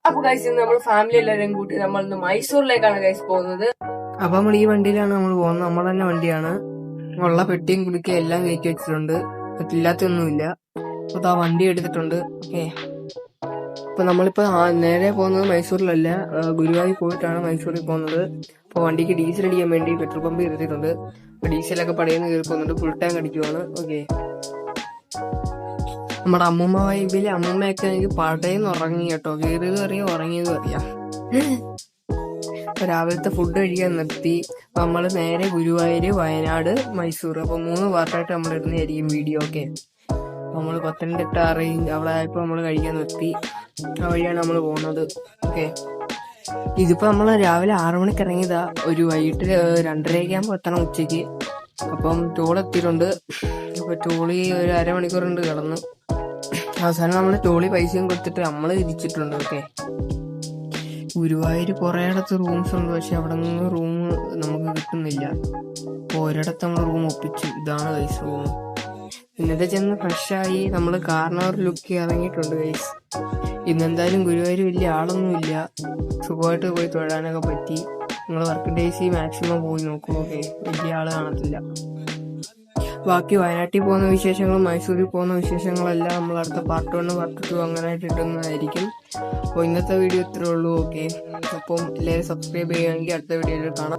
അപ്പൊ ഗൈസ് ഇന്ന് നമ്മൾ ഫാമിലി എല്ലാവരും കൂട്ടി നമ്മൾ ഇന്ന് മൈസൂരിലേക്കാണ് ഗൈസ് പോകുന്നത്. അപ്പൊ നമ്മൾ ഈ വണ്ടിയിലാണ് നമ്മൾ പോകുന്നത്. നമ്മൾ തന്നെ വണ്ടിയാണ്. ഉള്ള പെട്ടിയും കുടിക്കുക എല്ലാം കയറ്റി വെച്ചിട്ടുണ്ട്. ഇല്ലാത്തൊന്നുമില്ല. അപ്പൊ ആ വണ്ടി എടുത്തിട്ടുണ്ട്. ഓക്കെ, അപ്പൊ നമ്മളിപ്പോ നേരെ പോകുന്നത് മൈസൂരിലല്ല, ഗുരുവായൂർ പോയിട്ടാണ് മൈസൂരിൽ പോകുന്നത്. അപ്പൊ വണ്ടിക്ക് ഡീസൽ അടിക്കാൻ വേണ്ടി പെട്രോൾ പമ്പ് ഇരുത്തിയിട്ടുണ്ട്. ഡീസലൊക്കെ പടയുന്ന കയറി പോകുന്നുണ്ട്. Full tank അടിക്കുവാണ്. ഓക്കെ, നമ്മുടെ അമ്മൂമ്മ വൈബില് അമ്മൂമ്മയൊക്കെ എനിക്ക് പടയെന്ന് ഉറങ്ങി കേട്ടോ. കയറിയതും അറിയാം, ഉറങ്ങിയതും അറിയാം. രാവിലത്തെ ഫുഡ് കഴിക്കാൻ നിർത്തി. നമ്മള് നേരെ ഗുരുവായൂര്, വയനാട്, മൈസൂർ, അപ്പൊ 3 പാർട്ടായിട്ട് നമ്മൾ ഇടുന്നതായിരിക്കും വീഡിയോ. ഒക്കെ, നമ്മള് പത്തനംതിട്ട അവിടെ ആയപ്പോ നമ്മള് കഴിക്കാൻ നിർത്തി. ആ വഴിയാണ് നമ്മൾ പോകുന്നത്. ഓക്കെ, ഇതിപ്പോ നമ്മള് രാവിലെ 6 മണിക്ക് ഇറങ്ങിയതാ. ഒരു വൈകിട്ട് 2:30 ആകുമ്പോ എത്തണം ഉച്ചക്ക്. അപ്പം ടോൾ എത്തിയിട്ടുണ്ട്. അപ്പൊ ടോളി ഒരു അരമണിക്കൂർ കൊണ്ട് കിടന്നു. അവസാനം നമ്മള് ടോളി പൈസയും കൊടുത്തിട്ട് നമ്മള് തിരിച്ചിട്ടുണ്ട്. ഓക്കെ, ഗുരുവായൂർ കുറേയിടത്ത് റൂംസ് ഉണ്ട്, പക്ഷെ അവിടെ നിന്ന് റൂം നമുക്ക് കിട്ടുന്നില്ല. അപ്പോൾ ഒരിടത്ത് നമ്മൾ റൂം ഒപ്പിച്ചു. ഇതാണ് ഗൈസ് റൂം. ഇന്നത്തെ ചെന്ന് ഫ്രഷായി നമ്മൾ കാർണവർ ലുക്ക് ഇറങ്ങിയിട്ടുണ്ട് ഗൈസ്. ഇന്നെന്തായാലും ഗുരുവായൂർ വലിയ ആളൊന്നുമില്ല, സുഖമായിട്ട് പോയി തൊഴാനൊക്കെ പറ്റി. നിങ്ങൾ വർക്ക് ഡേയ്സ് മാക്സിമം പോയി നോക്കും. ഓക്കെ, വലിയ ആള് കാണത്തില്ല. ബാക്കി വയനാട്ടിൽ പോകുന്ന വിശേഷങ്ങളും മൈസൂരിൽ പോകുന്ന വിശേഷങ്ങളെല്ലാം നമ്മൾ അടുത്ത പാർട്ട് 1, പാർട്ട് 2 അങ്ങനെയായിട്ട് ഇടുന്നതായിരിക്കും. അപ്പോൾ ഇന്നത്തെ വീഡിയോ ഇത്രേ ഉള്ളൂ. ഓക്കെ, അപ്പം എല്ലാവരും സബ്സ്ക്രൈബ് ചെയ്യുകയാണെങ്കിൽ അടുത്ത വീഡിയോയിൽ കാണാം.